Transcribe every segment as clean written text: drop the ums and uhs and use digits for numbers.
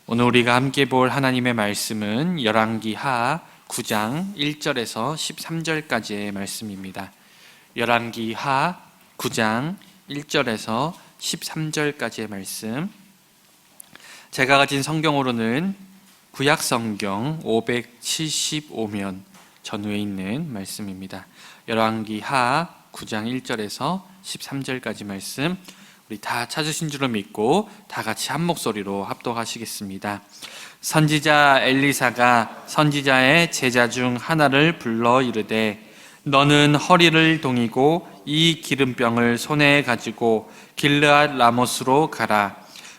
오늘 우리가 함께 볼 하나님의 말씀은 열왕기하 9장 1절에서 13절까지의 말씀입니다. 열왕기하 9장 1절에서 13절까지의 말씀. 제가 가진 성경으로는 구약성경 575면 전후에 있는 말씀입니다. 열왕기하 9장 1절에서 13절까지 말씀, 우리 다 찾으신 줄로 믿고 다 같이 한 목소리로 합독하시겠습니다. 선지자 엘리사가 선지자의 제자 중 하나를 불러 이르되, 너는 허리를 동이고 이 기름병을 손에 가지고 길르앗 라모스로 가라.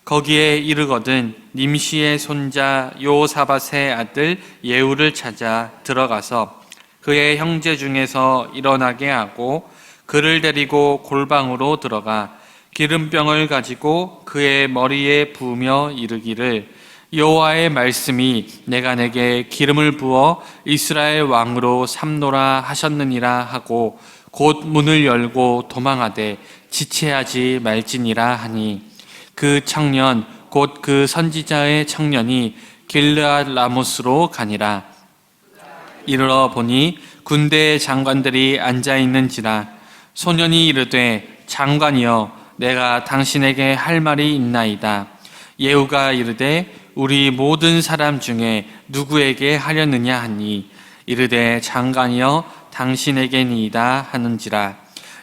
거기에 이르거든 님시의 손자 요사밧의 아들 예후를 찾아 들어가서 그의 형제 중에서 일어나게 하고 그를 데리고 골방으로 들어가 기름병을 가지고 그의 머리에 부으며 이르기를, 여호와의 말씀이 내가 내게 기름을 부어 이스라엘 왕으로 삼노라 하셨느니라 하고 곧 문을 열고 도망하되 지체하지 말지니라 하니, 그 청년 곧 그 선지자의 청년이 길르앗 라모스로 가니라. 이르러 보니 군대의 장관들이 앉아 있는지라. 소년이 이르되, 장관이여, 내가 당신에게 할 말이 있나이다. 예후가 이르되, 우리 모든 사람 중에 누구에게 하려느냐 하니, 이르되 장관이여 당신에게니이다 하는지라.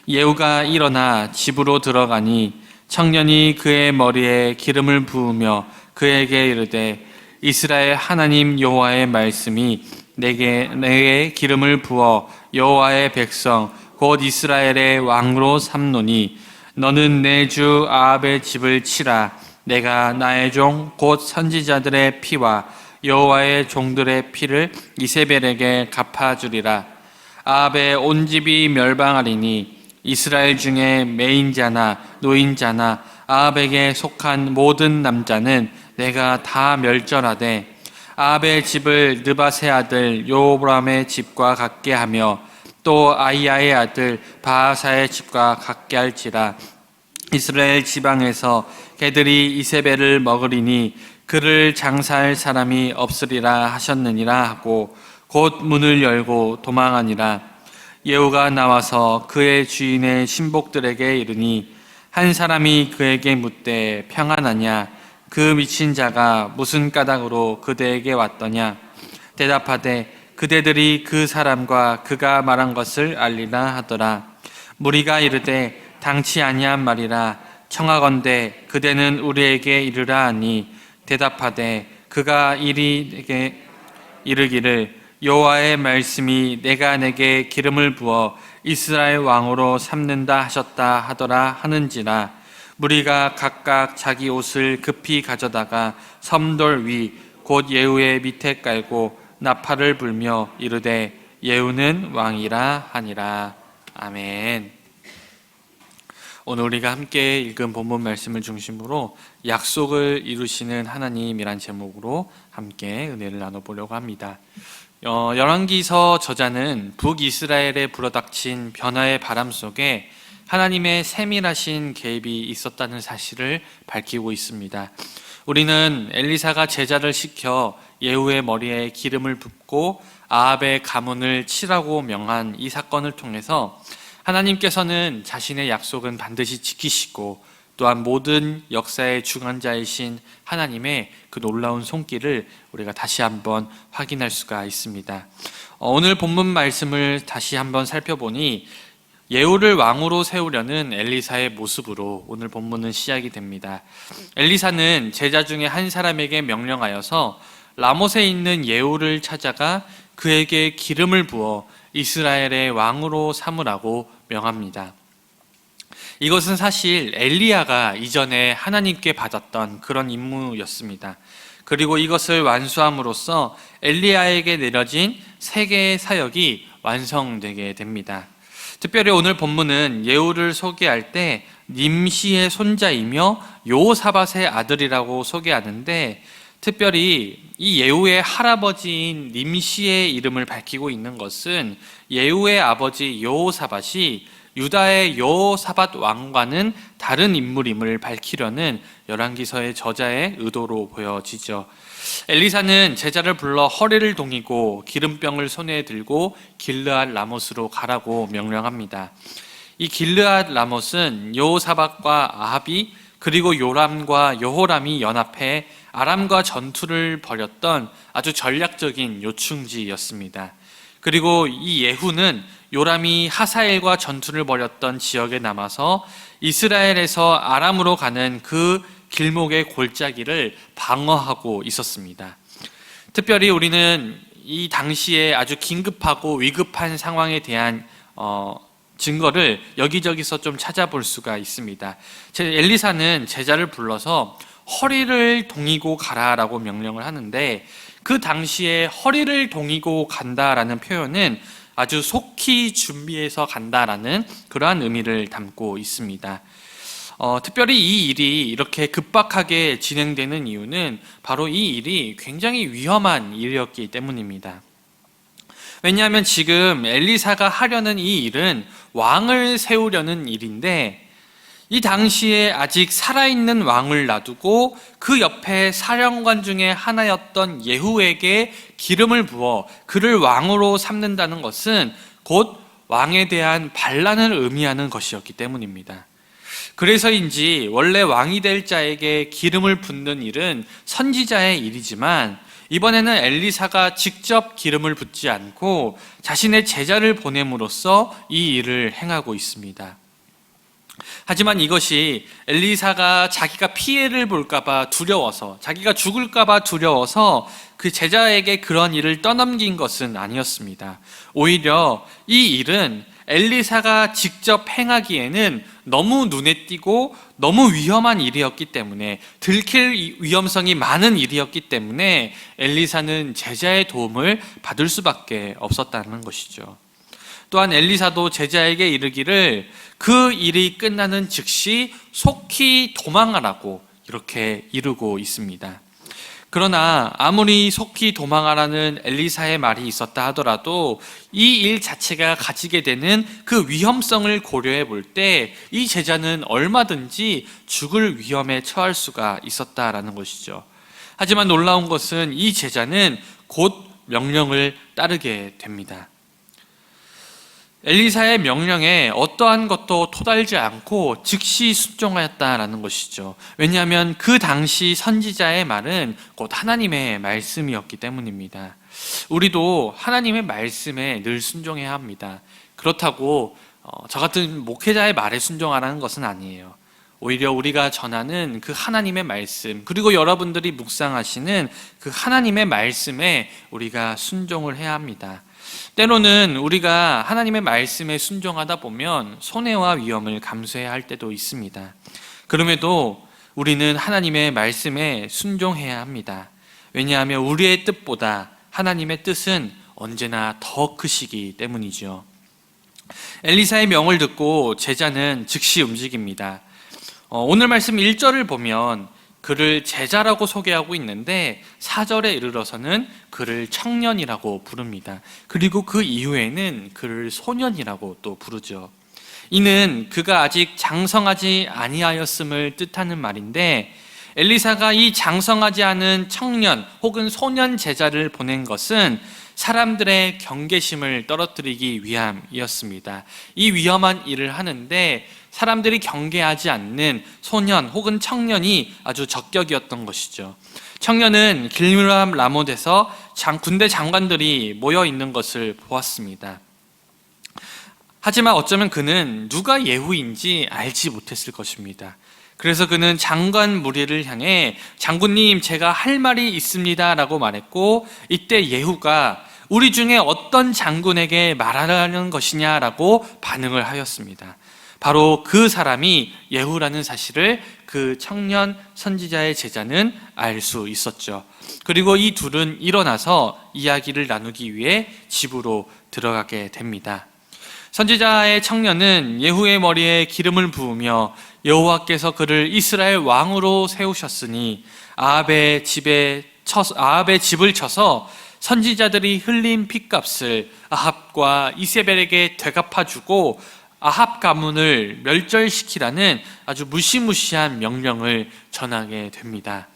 예후가 일어나 집으로 들어가니 청년이 그의 머리에 기름을 부으며 그에게 이르되, 이스라엘 하나님 여호와의 말씀이 내게 기름을 부어 여호와의 백성 곧 이스라엘의 왕으로 삼노니, 너는 내 주 아합의 집을 치라. 내가 나의 종 곧 선지자들의 피와 여호와의 종들의 피를 이세벨에게 갚아주리라. 아합의 온 집이 멸망하리니 이스라엘 중에 매인자나 노인자나 아합에게 속한 모든 남자는 내가 다 멸절하되, 아합의 집을 느밧의 아들 여로보암의 집과 같게 하며 또 아히야의 아들 바하사의 집과 같게 할지라. 이스라엘 지방에서 개들이 이세벨을 먹으리니 그를 장사할 사람이 없으리라 하셨느니라 하고 곧 문을 열고 도망하니라. 예후가 나와서 그의 주인의 신복들에게 이르니, 한 사람이 그에게 묻되 평안하냐? 그 미친 자가 무슨 까닭으로 그대에게 왔더냐? 대답하되, 그대들이 그 사람과 그가 말한 것을 알리라 하더라. 무리가 이르되, 당치 아니한 말이라. 청하건대 그대는 우리에게 이르라 하니, 대답하되 그가 이리에게 이르기를, 여호와의 말씀이 내가 내게 기름을 부어 이스라엘 왕으로 삼는다 하셨다 하더라 하는지라. 무리가 각각 자기 옷을 급히 가져다가 섬돌 위 곧 예후의 밑에 깔고 나팔을 불며 이르되, 예후는 왕이라 하니라. 아멘. 오늘 우리가 함께 읽은 본문 말씀을 중심으로 약속을 이루시는 하나님이란 제목으로 함께 은혜를 나눠보려고 합니다. 열왕기서 저자는 북이스라엘에 불어닥친 변화의 바람 속에 하나님의 세밀하신 개입이 있었다는 사실을 밝히고 있습니다. 우리는 엘리사가 제자를 시켜 예후의 머리에 기름을 붓고 아합의 가문을 치라고 명한 이 사건을 통해서 하나님께서는 자신의 약속은 반드시 지키시고 또한 모든 역사의 주관자이신 하나님의 그 놀라운 손길을 우리가 다시 한번 확인할 수가 있습니다. 오늘 본문 말씀을 다시 한번 살펴보니 예후를 왕으로 세우려는 엘리사의 모습으로 오늘 본문은 시작이 됩니다. 엘리사는 제자 중에 한 사람에게 명령하여서 라못에 있는 예후를 찾아가 그에게 기름을 부어 이스라엘의 왕으로 삼으라고 명합니다. 이것은 사실 엘리야가 이전에 하나님께 받았던 그런 임무였습니다. 그리고 이것을 완수함으로써 엘리야에게 내려진 세 개의 사역이 완성되게 됩니다. 특별히 오늘 본문은 예후를 소개할 때 님시의 손자이며 요사밧의 아들이라고 소개하는데, 특별히 이 예후의 할아버지인 님시의 이름을 밝히고 있는 것은 예후의 아버지 여호사밧이 유다의 여호사밧 왕과는 다른 인물임을 밝히려는 열왕기서의 저자의 의도로 보여지죠. 엘리사는 제자를 불러 허리를 동이고 기름병을 손에 들고 길르앗 라못으로 가라고 명령합니다. 이 길르앗 라못은 여호사밧과 아합이 그리고 요람과 여호람이 연합해 아람과 전투를 벌였던 아주 전략적인 요충지였습니다. 그리고 이 예후는 요람이 하사엘과 전투를 벌였던 지역에 남아서 이스라엘에서 아람으로 가는 그 길목의 골짜기를 방어하고 있었습니다. 특별히 우리는 이 당시에 아주 긴급하고 위급한 상황에 대한 증거를 여기저기서 좀 찾아볼 수가 있습니다. 엘리사는 제자를 불러서 허리를 동이고 가라라고 명령을 하는데, 그 당시에 허리를 동이고 간다라는 표현은 아주 속히 준비해서 간다라는 그러한 의미를 담고 있습니다. 특별히 이 일이 이렇게 급박하게 진행되는 이유는 바로 이 일이 굉장히 위험한 일이었기 때문입니다. 왜냐하면 지금 엘리사가 하려는 이 일은 왕을 세우려는 일인데, 이 당시에 아직 살아있는 왕을 놔두고 그 옆에 사령관 중에 하나였던 예후에게 기름을 부어 그를 왕으로 삼는다는 것은 곧 왕에 대한 반란을 의미하는 것이었기 때문입니다. 그래서인지 원래 왕이 될 자에게 기름을 붓는 일은 선지자의 일이지만, 이번에는 엘리사가 직접 기름을 붓지 않고 자신의 제자를 보냄으로써 이 일을 행하고 있습니다. 하지만 이것이 엘리사가 자기가 피해를 볼까봐 두려워서, 자기가 죽을까봐 두려워서 그 제자에게 그런 일을 떠넘긴 것은 아니었습니다. 오히려 이 일은 엘리사가 직접 행하기에는 너무 눈에 띄고 너무 위험한 일이었기 때문에, 들킬 위험성이 많은 일이었기 때문에 엘리사는 제자의 도움을 받을 수밖에 없었다는 것이죠. 또한 엘리사도 제자에게 이르기를 그 일이 끝나는 즉시 속히 도망하라고 이렇게 이르고 있습니다. 그러나 아무리 속히 도망하라는 엘리사의 말이 있었다 하더라도 이 일 자체가 가지게 되는 그 위험성을 고려해 볼 때 이 제자는 얼마든지 죽을 위험에 처할 수가 있었다라는 것이죠. 하지만 놀라운 것은 이 제자는 곧 명령을 따르게 됩니다. 엘리사의 명령에 어떠한 것도 토달지 않고 즉시 순종하였다라는 것이죠. 왜냐하면 그 당시 선지자의 말은 곧 하나님의 말씀이었기 때문입니다. 우리도 하나님의 말씀에 늘 순종해야 합니다. 그렇다고 저 같은 목회자의 말에 순종하라는 것은 아니에요. 오히려 우리가 전하는 그 하나님의 말씀, 그리고 여러분들이 묵상하시는 그 하나님의 말씀에 우리가 순종을 해야 합니다. 때로는 우리가 하나님의 말씀에 순종하다 보면 손해와 위험을 감수해야 할 때도 있습니다. 그럼에도 우리는 하나님의 말씀에 순종해야 합니다. 왜냐하면 우리의 뜻보다 하나님의 뜻은 언제나 더 크시기 때문이죠. 엘리사의 명을 듣고 제자는 즉시 움직입니다. 오늘 말씀 1절을 보면 그를 제자라고 소개하고 있는데 4절에 이르러서는 그를 청년이라고 부릅니다. 그리고 그 이후에는 그를 소년이라고 또 부르죠. 이는 그가 아직 장성하지 아니하였음을 뜻하는 말인데, 엘리사가 이 장성하지 않은 청년 혹은 소년 제자를 보낸 것은 사람들의 경계심을 떨어뜨리기 위함이었습니다. 이 위험한 일을 하는데 사람들이 경계하지 않는 소년 혹은 청년이 아주 적격이었던 것이죠. 청년은 길르앗 라못에서 군대 장관들이 모여 있는 것을 보았습니다. 하지만 어쩌면 그는 누가 예후인지 알지 못했을 것입니다. 그래서 그는 장관 무리를 향해 장군님, 제가 할 말이 있습니다 라고 말했고, 이때 예후가 우리 중에 어떤 장군에게 말하라는 것이냐라고 반응을 하였습니다. 바로 그 사람이 예후라는 사실을 그 청년 선지자의 제자는 알 수 있었죠. 그리고 이 둘은 일어나서 이야기를 나누기 위해 집으로 들어가게 됩니다. 선지자의 청년은 예후의 머리에 기름을 부으며 여호와께서 그를 이스라엘 왕으로 세우셨으니 아합의 집을 쳐서 선지자들이 흘린 핏값을 아합과 이세벨에게 되갚아주고 아합 가문을 멸절시키라는 아주 무시무시한 명령을 전하게 됩니다.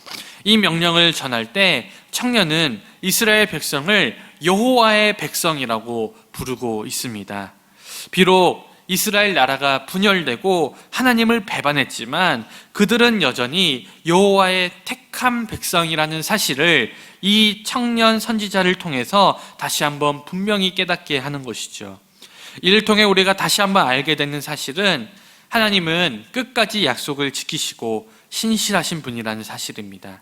이 명령을 전할 때 청년은 이스라엘 백성을 여호와의 백성이라고 부르고 있습니다. 비록 이스라엘 나라가 분열되고 하나님을 배반했지만 그들은 여전히 여호와의 택한 백성이라는 사실을 이 청년 선지자를 통해서 다시 한번 분명히 깨닫게 하는 것이죠. 이를 통해 우리가 다시 한번 알게 되는 사실은 하나님은 끝까지 약속을 지키시고 신실하신 분이라는 사실입니다.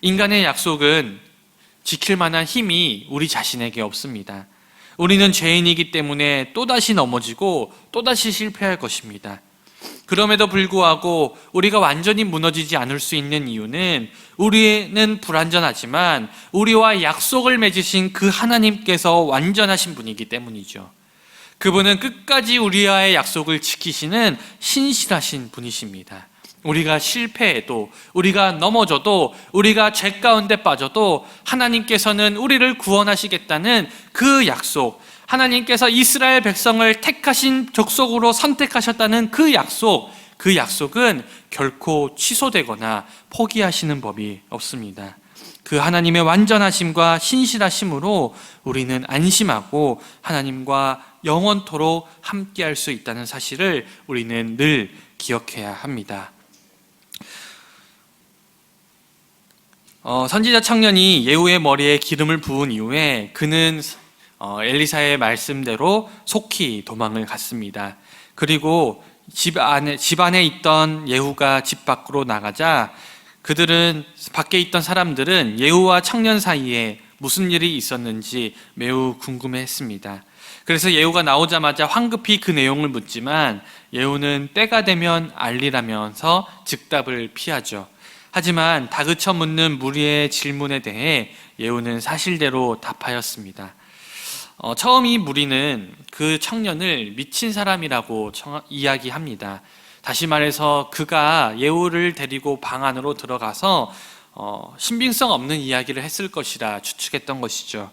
인간의 약속은 지킬 만한 힘이 우리 자신에게 없습니다. 우리는 죄인이기 때문에 또다시 넘어지고 또다시 실패할 것입니다. 그럼에도 불구하고 우리가 완전히 무너지지 않을 수 있는 이유는 우리는 불완전하지만 우리와 약속을 맺으신 그 하나님께서 완전하신 분이기 때문이죠. 그분은 끝까지 우리와의 약속을 지키시는 신실하신 분이십니다. 우리가 실패해도, 우리가 넘어져도, 우리가 죄 가운데 빠져도 하나님께서는 우리를 구원하시겠다는 그 약속, 하나님께서 이스라엘 백성을 택하신 족속으로 선택하셨다는 그 약속은 결코 취소되거나 포기하시는 법이 없습니다. 그 하나님의 완전하심과 신실하심으로 우리는 안심하고 하나님과 영원토록 함께할 수 있다는 사실을 우리는 늘 기억해야 합니다. 선지자 청년이 예후의 머리에 기름을 부은 이후에 그는 엘리사의 말씀대로 속히 도망을 갔습니다. 그리고 집 안에 있던 예후가 집 밖으로 나가자 밖에 있던 사람들은 예후와 청년 사이에 무슨 일이 있었는지 매우 궁금해했습니다. 그래서 예후가 나오자마자 황급히 그 내용을 묻지만 예후는 때가 되면 알리라면서 즉답을 피하죠. 하지만 다그쳐 묻는 무리의 질문에 대해 예후는 사실대로 답하였습니다. 처음 이 무리는 그 청년을 미친 사람이라고 이야기합니다. 다시 말해서 그가 예후를 데리고 방 안으로 들어가서 신빙성 없는 이야기를 했을 것이라 추측했던 것이죠.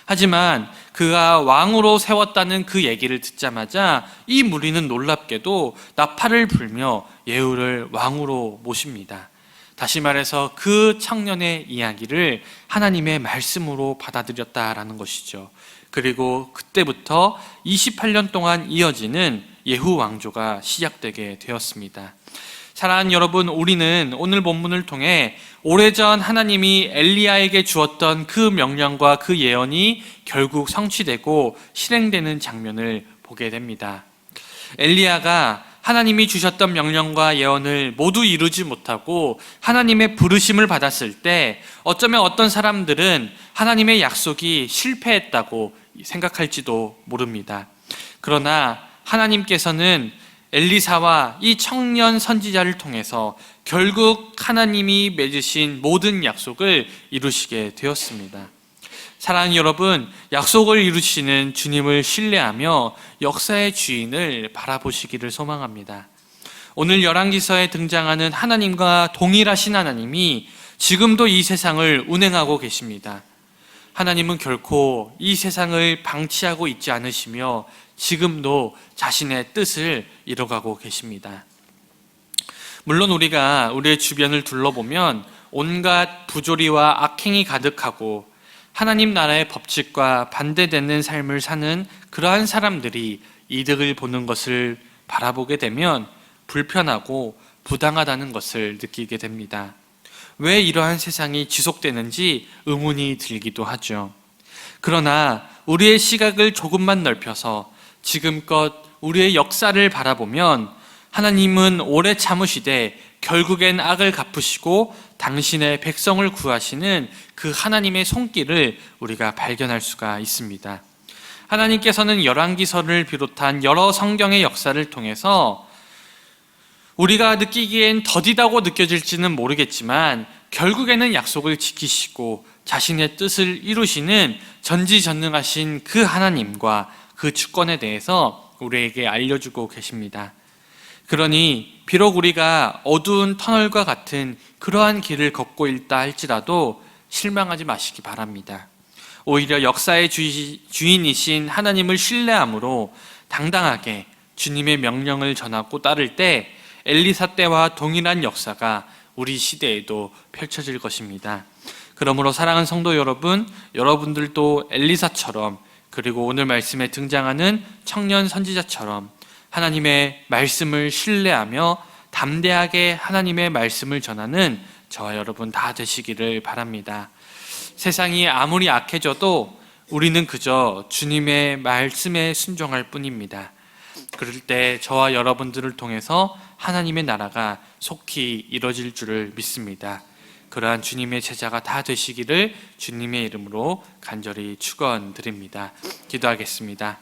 하지만 그가 왕으로 세웠다는 그 얘기를 듣자마자 이 무리는 놀랍게도 나팔을 불며 예후를 왕으로 모십니다. 다시 말해서 그 청년의 이야기를 하나님의 말씀으로 받아들였다라는 것이죠. 그리고 그때부터 28년 동안 이어지는 예후 왕조가 시작되게 되었습니다. 사랑하는 여러분, 우리는 오늘 본문을 통해 오래전 하나님이 엘리야에게 주었던 그 명령과 그 예언이 결국 성취되고 실행되는 장면을 보게 됩니다. 엘리야가 하나님이 주셨던 명령과 예언을 모두 이루지 못하고 하나님의 부르심을 받았을 때 어쩌면 어떤 사람들은 하나님의 약속이 실패했다고 생각할지도 모릅니다. 그러나 하나님께서는 엘리사와 이 청년 선지자를 통해서 결국 하나님이 맺으신 모든 약속을 이루시게 되었습니다. 사랑하는 여러분, 약속을 이루시는 주님을 신뢰하며 역사의 주인을 바라보시기를 소망합니다. 오늘 열왕기서에 등장하는 하나님과 동일하신 하나님이 지금도 이 세상을 운행하고 계십니다. 하나님은 결코 이 세상을 방치하고 있지 않으시며 지금도 자신의 뜻을 이뤄가고 계십니다. 물론 우리가 우리의 주변을 둘러보면 온갖 부조리와 악행이 가득하고 하나님 나라의 법칙과 반대되는 삶을 사는 그러한 사람들이 이득을 보는 것을 바라보게 되면 불편하고 부당하다는 것을 느끼게 됩니다. 왜 이러한 세상이 지속되는지 의문이 들기도 하죠. 그러나 우리의 시각을 조금만 넓혀서 지금껏 우리의 역사를 바라보면 하나님은 오래 참으시되 결국엔 악을 갚으시고 당신의 백성을 구하시는 그 하나님의 손길을 우리가 발견할 수가 있습니다. 하나님께서는 열왕기서를 비롯한 여러 성경의 역사를 통해서 우리가 느끼기엔 더디다고 느껴질지는 모르겠지만 결국에는 약속을 지키시고 자신의 뜻을 이루시는 전지전능하신 그 하나님과 그 주권에 대해서 우리에게 알려주고 계십니다. 그러니 비록 우리가 어두운 터널과 같은 그러한 길을 걷고 있다 할지라도 실망하지 마시기 바랍니다. 오히려 역사의 주인이신 하나님을 신뢰함으로 당당하게 주님의 명령을 전하고 따를 때 엘리사 때와 동일한 역사가 우리 시대에도 펼쳐질 것입니다. 그러므로 사랑하는 성도 여러분, 여러분들도 엘리사처럼, 그리고 오늘 말씀에 등장하는 청년 선지자처럼 하나님의 말씀을 신뢰하며 담대하게 하나님의 말씀을 전하는 저와 여러분 다 되시기를 바랍니다. 세상이 아무리 악해져도 우리는 그저 주님의 말씀에 순종할 뿐입니다. 그럴 때 저와 여러분들을 통해서 하나님의 나라가 속히 이뤄질 줄을 믿습니다. 그러한 주님의 제자가 다 되시기를 주님의 이름으로 간절히 축원드립니다. 기도하겠습니다.